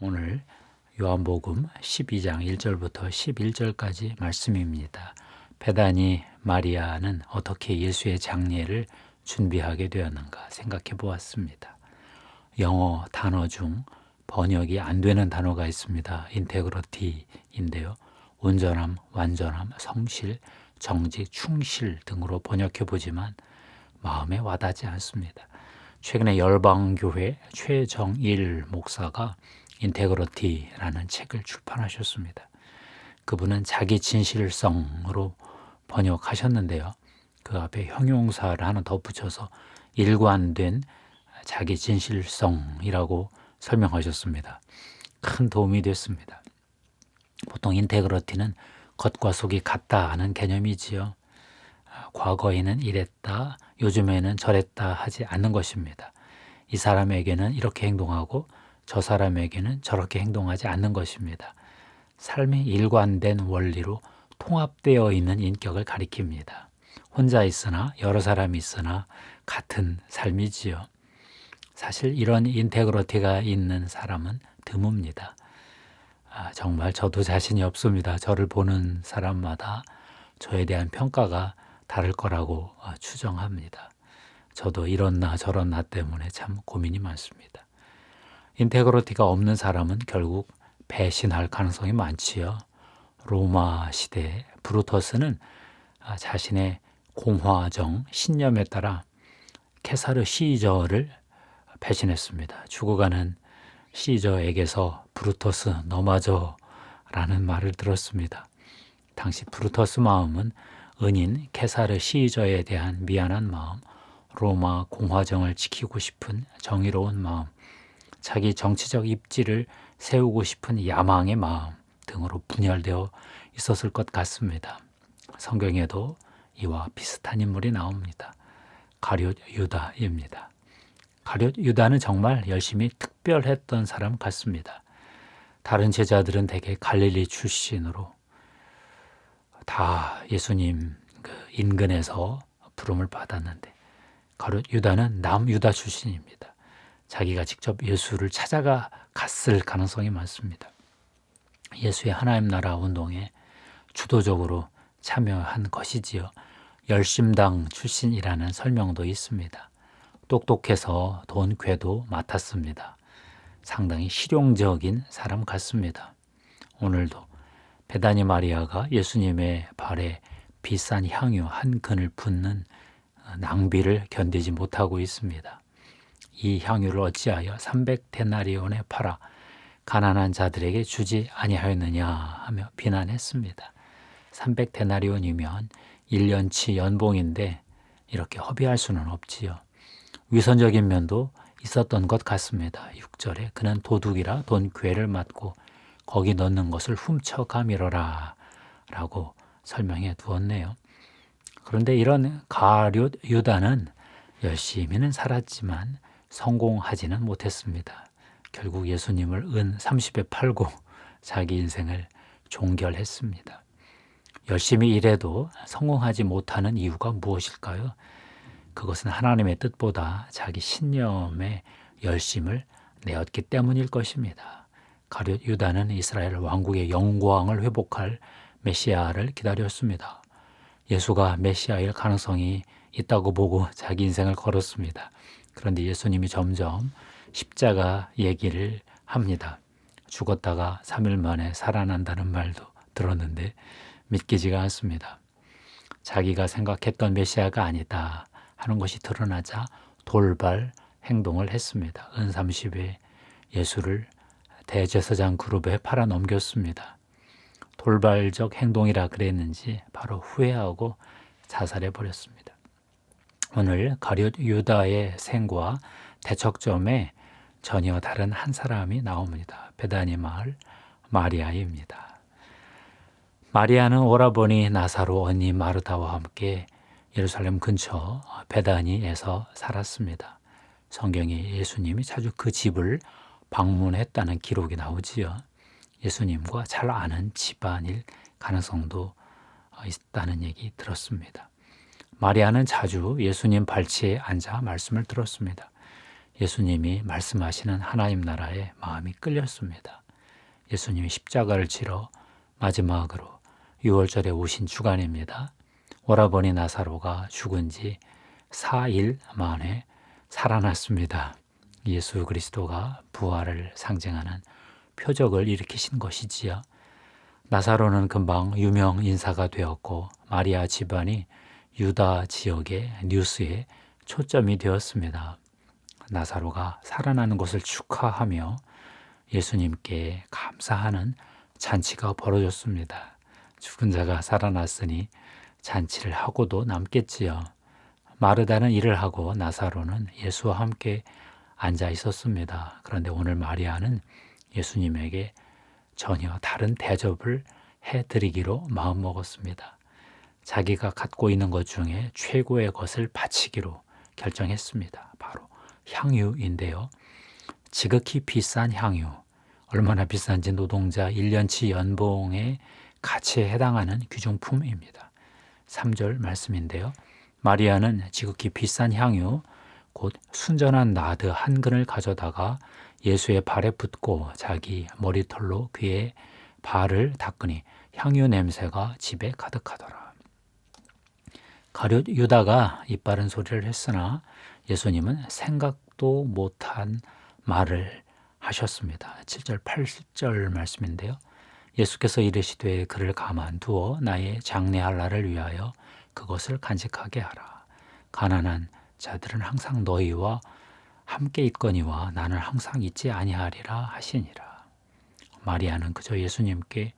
오늘 요한복음 12장 1절부터 11절까지 말씀입니다. 베다니 마리아는 어떻게 예수의 장례를 준비하게 되었는가 생각해 보았습니다. 영어 단어 중 번역이 안 되는 단어가 있습니다. 인테그러티인데요. 온전함, 완전함, 성실, 정직, 충실 등으로 번역해 보지만 마음에 와닿지 않습니다. 최근에 열방교회 최정일 목사가 인테그러티라는 책을 출판하셨습니다. 그분은 자기 진실성으로 번역하셨는데요. 그 앞에 형용사를 하나 덧붙여서 일관된 자기 진실성이라고 설명하셨습니다. 큰 도움이 됐습니다. 보통 인테그러티는 겉과 속이 같다 하는 개념이지요. 과거에는 이랬다, 요즘에는 저랬다 하지 않는 것입니다. 이 사람에게는 이렇게 행동하고 저 사람에게는 저렇게 행동하지 않는 것입니다. 삶이 일관된 원리로 통합되어 있는 인격을 가리킵니다. 혼자 있으나 여러 사람이 있으나 같은 삶이지요. 사실 이런 인테그러티가 있는 사람은 드뭅니다. 정말 저도 자신이 없습니다. 저를 보는 사람마다 저에 대한 평가가 다를 거라고 추정합니다. 저도 이런 나 저런 나 때문에 참 고민이 많습니다. 인테그러티가 없는 사람은 결국 배신할 가능성이 많지요. 로마 시대 브루터스는 자신의 공화정 신념에 따라 케사르 시저를 배신했습니다. 죽어가는 시저에게서 브루터스 너마저 라는 말을 들었습니다. 당시 브루터스 마음은 은인 케사르 시저에 대한 미안한 마음, 로마 공화정을 지키고 싶은 정의로운 마음, 자기 정치적 입지를 세우고 싶은 야망의 마음 등으로 분열되어 있었을 것 같습니다. 성경에도 이와 비슷한 인물이 나옵니다. 가룟 유다입니다. 가룟 유다는 정말 열심히 특별했던 사람 같습니다. 다른 제자들은 대개 갈릴리 출신으로 다 예수님 인근에서 부름을 받았는데 가룟 유다는 남유다 출신입니다. 자기가 직접 예수를 찾아가 갔을 가능성이 많습니다. 예수의 하나님 나라 운동에 주도적으로 참여한 것이지요. 열심당 출신이라는 설명도 있습니다. 똑똑해서 돈 궤도 맡았습니다. 상당히 실용적인 사람 같습니다. 오늘도 베다니 마리아가 예수님의 발에 비싼 향유 한 근을 붓는 낭비를 견디지 못하고 있습니다. 이 향유를 어찌하여 300데나리온에 팔아 가난한 자들에게 주지 아니하였느냐 하며 비난했습니다. 300데나리온이면 1년치 연봉인데 이렇게 허비할 수는 없지요. 위선적인 면도 있었던 것 같습니다. 6절에 그는 도둑이라 돈 궤를 맞고 거기 넣는 것을 훔쳐 가밀어라 라고 설명해 두었네요. 그런데 이런 가룟 유다는 열심히는 살았지만 성공하지는 못했습니다. 결국 예수님을 은 30에 팔고 자기 인생을 종결했습니다. 열심히 일해도 성공하지 못하는 이유가 무엇일까요? 그것은 하나님의 뜻보다 자기 신념에 열심을 내었기 때문일 것입니다. 가룟 유다는 이스라엘 왕국의 영광을 회복할 메시아를 기다렸습니다. 예수가 메시아일 가능성이 있다고 보고 자기 인생을 걸었습니다. 그런데 예수님이 점점 십자가 얘기를 합니다. 죽었다가 3일 만에 살아난다는 말도 들었는데 믿기지가 않습니다. 자기가 생각했던 메시아가 아니다 하는 것이 드러나자 돌발 행동을 했습니다. 은 30에 예수를 대제사장 그룹에 팔아 넘겼습니다. 돌발적 행동이라 그랬는지 바로 후회하고 자살해 버렸습니다. 오늘 가룟 유다의 생과 대척점에 전혀 다른 한 사람이 나옵니다. 베다니 마을 마리아입니다. 마리아는 오라버니 나사로 언니 마르다와 함께 예루살렘 근처 베다니에서 살았습니다. 성경에 예수님이 자주 그 집을 방문했다는 기록이 나오지요. 예수님과 잘 아는 집안일 가능성도 있다는 얘기 들었습니다. 마리아는 자주 예수님 발치에 앉아 말씀을 들었습니다. 예수님이 말씀하시는 하나님 나라에 마음이 끌렸습니다. 예수님이 십자가를 지러 마지막으로 6월절에 오신 주간입니다. 오라버니 나사로가 죽은 지 4일 만에 살아났습니다. 예수 그리스도가 부활을 상징하는 표적을 일으키신 것이지요. 나사로는 금방 유명 인사가 되었고 마리아 집안이 유다 지역의 뉴스에 초점이 되었습니다. 나사로가 살아나는 것을 축하하며 예수님께 감사하는 잔치가 벌어졌습니다. 죽은 자가 살아났으니 잔치를 하고도 남겠지요. 마르다는 일을 하고 나사로는 예수와 함께 앉아 있었습니다. 그런데 오늘 마리아는 예수님에게 전혀 다른 대접을 해드리기로 마음먹었습니다. 자기가 갖고 있는 것 중에 최고의 것을 바치기로 결정했습니다. 바로 향유인데요. 지극히 비싼 향유, 얼마나 비싼지 노동자 1년치 연봉의 가치에 해당하는 귀중품입니다. 3절 말씀인데요. 마리아는 지극히 비싼 향유, 곧 순전한 나드 한 근을 가져다가 예수의 발에 붓고 자기 머리털로 그의 발을 닦으니 향유 냄새가 집에 가득하더라. 가룟 유다가 이빠른 소리를 했으나 예수님은 생각도 못한 말을 하셨습니다. 7절 8절 말씀인데요. 예수께서 이르시되 그를 가만두어 나의 장래할 날을 위하여 그것을 간직하게 하라. 가난한 자들은 항상 너희와 함께 있거니와 나는 항상 있지 아니하리라 하시니라. 마리아는 그저 예수님께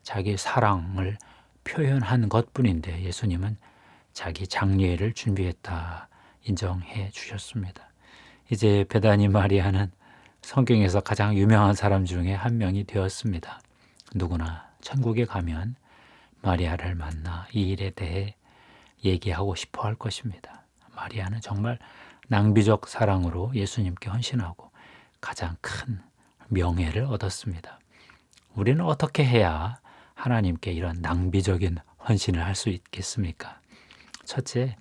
자기 사랑을 표현한 것뿐인데 예수님은 자기 장례를 준비했다 인정해 주셨습니다. 이제 베다니 마리아는 성경에서 가장 유명한 사람 중에 한 명이 되었습니다. 누구나 천국에 가면 마리아를 만나 이 일에 대해 얘기하고 싶어 할 것입니다. 마리아는 정말 낭비적 사랑으로 예수님께 헌신하고 가장 큰 명예를 얻었습니다. 우리는 어떻게 해야 하나님께 이런 낭비적인 헌신을 할 수 있겠습니까? 첫째,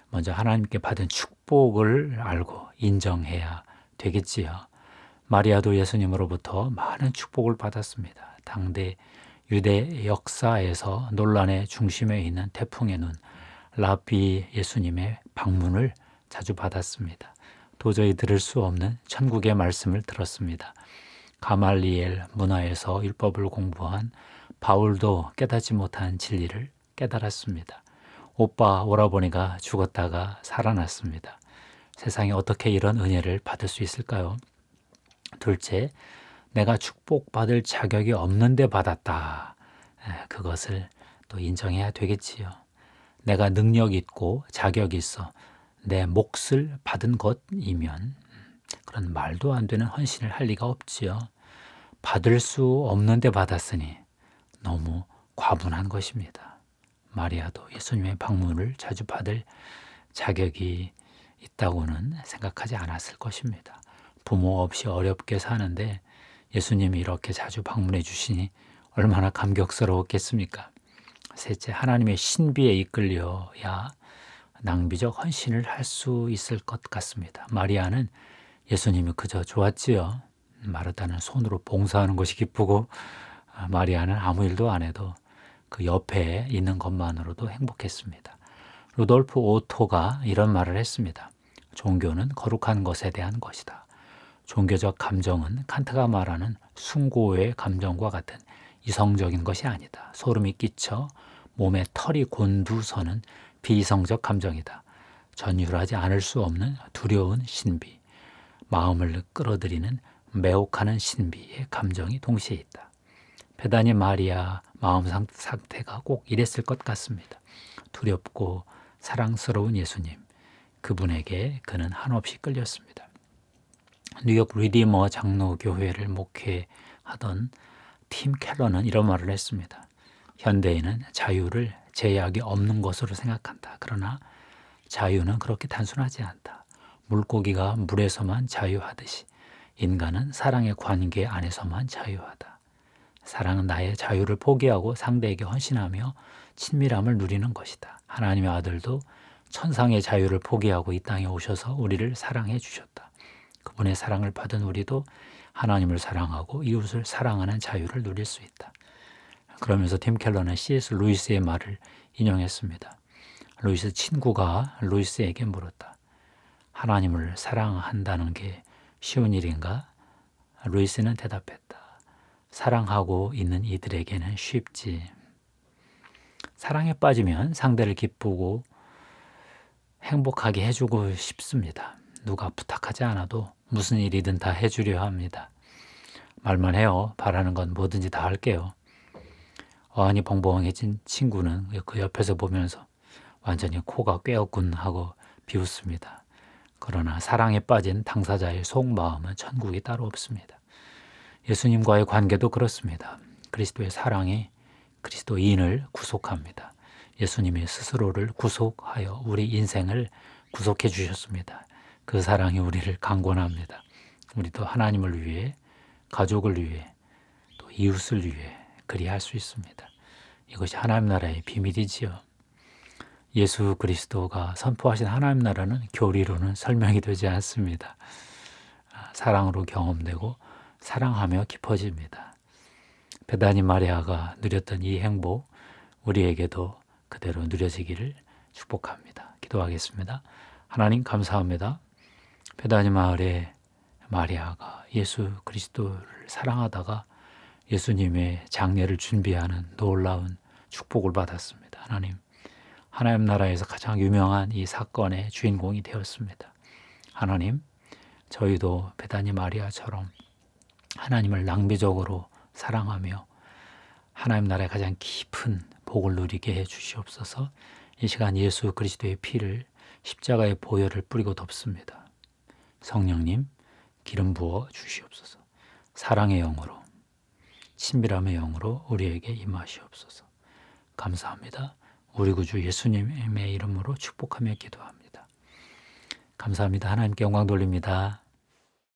먼저 하나님께 받은 축복을 알고 인정해야 되겠지요. 마리아도 예수님으로부터 많은 축복을 받았습니다. 당대 유대 역사에서 논란의 중심에 있는 태풍의 눈, 랍비 예수님의 방문을 자주 받았습니다. 도저히 들을 수 없는 천국의 말씀을 들었습니다. 가말리엘 문화에서 율법을 공부한 바울도 깨닫지 못한 진리를 깨달았습니다. 오빠 오라버니가 죽었다가 살아났습니다. 세상에 어떻게 이런 은혜를 받을 수 있을까요? 둘째, 내가 축복받을 자격이 없는데 받았다. 그것을 또 인정해야 되겠지요. 내가 능력 있고 자격 있어 내 몫을 받은 것이면 그런 말도 안 되는 헌신을 할 리가 없지요. 받을 수 없는데 받았으니 너무 과분한 것입니다. 마리아도 예수님의 방문을 자주 받을 자격이 있다고는 생각하지 않았을 것입니다. 부모 없이 어렵게 사는데 예수님이 이렇게 자주 방문해 주시니 얼마나 감격스러웠겠습니까? 셋째, 하나님의 신비에 이끌려야 낭비적 헌신을 할 수 있을 것 같습니다. 마리아는 예수님이 그저 좋았지요. 마르다는 손으로 봉사하는 것이 기쁘고 마리아는 아무 일도 안 해도 그 옆에 있는 것만으로도 행복했습니다. 루돌프 오토가 이런 말을 했습니다. 종교는 거룩한 것에 대한 것이다. 종교적 감정은 칸트가 말하는 숭고의 감정과 같은 이성적인 것이 아니다. 소름이 끼쳐 몸에 털이 곤두서는 비이성적 감정이다. 전율하지 않을 수 없는 두려운 신비, 마음을 끌어들이는 매혹하는 신비의 감정이 동시에 있다. 베다니 마리아 마음 상태가 꼭 이랬을 것 같습니다. 두렵고 사랑스러운 예수님, 그분에게 그는 한없이 끌렸습니다. 뉴욕 리디머 장로교회를 목회하던 팀 켈러는 이런 말을 했습니다. 현대인은 자유를 제약이 없는 것으로 생각한다. 그러나 자유는 그렇게 단순하지 않다. 물고기가 물에서만 자유하듯이 인간은 사랑의 관계 안에서만 자유하다. 사랑은 나의 자유를 포기하고 상대에게 헌신하며 친밀함을 누리는 것이다. 하나님의 아들도 천상의 자유를 포기하고 이 땅에 오셔서 우리를 사랑해 주셨다. 그분의 사랑을 받은 우리도 하나님을 사랑하고 이웃을 사랑하는 자유를 누릴 수 있다. 그러면서 팀 켈러는 C.S. 루이스의 말을 인용했습니다. 루이스 친구가 루이스에게 물었다. 하나님을 사랑한다는 게 쉬운 일인가? 루이스는 대답했다. 사랑하고 있는 이들에게는 쉽지. 사랑에 빠지면 상대를 기쁘고 행복하게 해주고 싶습니다. 누가 부탁하지 않아도 무슨 일이든 다 해주려 합니다. 말만 해요. 바라는 건 뭐든지 다 할게요. 어안이 벙벙해진 친구는 그 옆에서 보면서 완전히 코가 꿰었군 하고 비웃습니다. 그러나 사랑에 빠진 당사자의 속마음은 천국이 따로 없습니다. 예수님과의 관계도 그렇습니다. 그리스도의 사랑이 그리스도인을 구속합니다. 예수님이 스스로를 구속하여 우리 인생을 구속해 주셨습니다. 그 사랑이 우리를 강권합니다. 우리도 하나님을 위해, 가족을 위해, 또 이웃을 위해 그리할 수 있습니다. 이것이 하나님 나라의 비밀이지요. 예수 그리스도가 선포하신 하나님 나라는 교리로는 설명이 되지 않습니다. 사랑으로 경험되고 사랑하며 깊어집니다. 베다니 마리아가 누렸던 이 행복, 우리에게도 그대로 누려지기를 축복합니다. 기도하겠습니다. 하나님 감사합니다. 베다니 마을의 마리아가 예수 그리스도를 사랑하다가 예수님의 장례를 준비하는 놀라운 축복을 받았습니다. 하나님 나라에서 가장 유명한 이 사건의 주인공이 되었습니다. 하나님, 저희도 베다니 마리아처럼 하나님을 낭비적으로 사랑하며 하나님 나라의 가장 깊은 복을 누리게 해 주시옵소서. 이 시간 예수 그리스도의 피를 십자가의 보혈을 뿌리고 덮습니다. 성령님, 기름 부어 주시옵소서. 사랑의 영으로, 친밀함의 영으로 우리에게 임하시옵소서. 감사합니다. 우리 구주 예수님의 이름으로 축복하며 기도합니다. 감사합니다. 하나님께 영광 돌립니다.